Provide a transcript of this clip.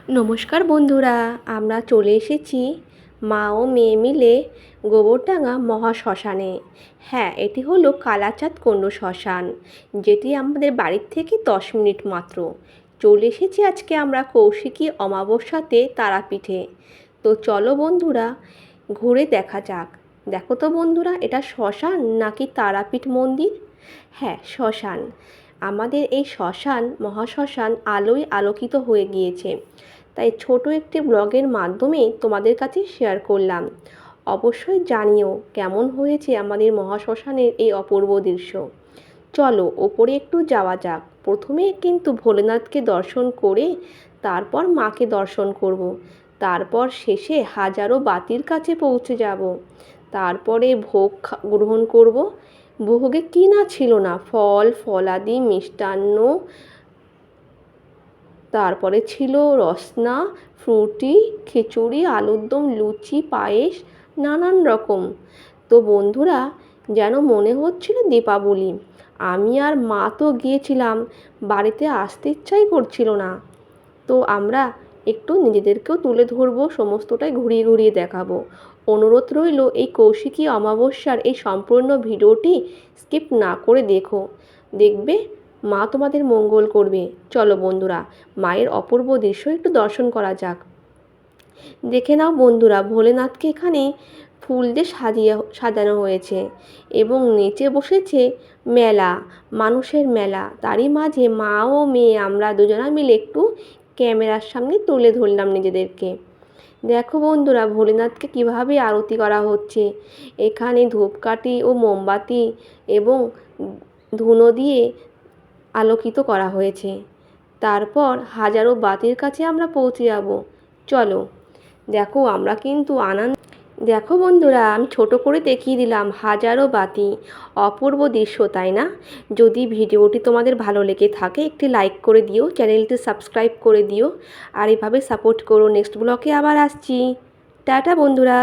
নমস্কার বন্ধুরা, আমরা চলে এসেছি মা ও মেয়ে মিলে গোবরডাঙ্গা মহাশ্মশানে। হ্যাঁ, এটি হলো কালাচাঁদ কুণ্ড শ্মশান, যেটি আমাদের বাড়ির থেকে 10 মিনিট মাত্র। চলে এসেছি আজকে আমরা কৌশিকী অমাবস্যাতে তারাপীঠে। তো চলো বন্ধুরা, ঘুরে দেখা যাক। দেখো তো বন্ধুরা, এটা শ্মশান নাকি তারাপীঠ মন্দির? হ্যাঁ, শ্মশান। আমাদের এই শ্মশান মহাশ্মশান আলোয় আলোকিত হয়ে গিয়েছে, তাই ছোট একটি ব্লগের মাধ্যমে তোমাদের কাছে শেয়ার করলাম। অবশ্যই জানিও কেমন হয়েছে আমাদের মহাশ্মশানের এই অপূর্ব দৃশ্য। চলো ওপরে একটু যাওয়া যাক। প্রথমে কিন্তু ভোলেনাথকে দর্শন করে তারপর মাকে দর্শন করব। তারপর শেষে হাজারো বাতির কাছে পৌঁছে যাব। তারপরে ভোগ গ্রহণ করব। ভোগে কি না ছিল না, ফল ফলাদি মিষ্টান্ন, তারপরে ছিল রসনা, ফ্রুটি, খিচুড়ি, আলুর দম, লুচি, পায়েস, নানান রকম। তো বন্ধুরা, যেন মনে হচ্ছিল দীপাবলি। আমি আর মা তো গিয়েছিলাম, বাড়িতে আসতে ইচ্ছাই করছিল না। তো আমরা একটু নিজেদেরকেও তুলে ধরবো, সমস্তটাই ঘুরিয়ে ঘুরিয়ে দেখাবো। অনুরোধ রইল এই কৌশিকী অমাবস্যার এই সম্পূর্ণ ভিডিওটি স্কিপ না করে দেখো। দেখবে মা তোমাদের মঙ্গল করবে। চলো বন্ধুরা, মায়ের অপূর্ব দৃশ্য একটু দর্শন করা যাক। দেখে নাও বন্ধুরা, ভোলেনাথকে এখানে ফুল দিয়ে সাজানো হয়েছে এবং নিচে বসেছে মেলা, মানুষের মেলা। তারই মাঝে মা ও মেয়ে আমরা দুজনা মিলে একটু ক্যামেরার সামনে তুলে ধরলাম নিজেদেরকে। দেখো বন্ধুরা, ভোলেনাথকে কিভাবে আরতি করা হচ্ছে। এখানে ধূপকাঠি ও মোমবাতি এবং ধুনো দিয়ে আলোকিত করা হয়েছে। তারপর হাজারো বাতির কাছে আমরা পৌঁছে যাব। চলো দেখো, আমরা কিন্তু দেখো বন্ধুরা, আমি ছোট করে দেখিয়ে দিলাম হাজারো বাতি। অপূর্ব দৃশ্য, তাই না? যদি ভিডিওটি তোমাদের ভালো লেগে থাকে একটি লাইক করে দিও, চ্যানেলটি সাবস্ক্রাইব করে দিও, আর এভাবে সাপোর্ট করো। নেক্সট ব্লগে আবার আসছি। টাটা বন্ধুরা।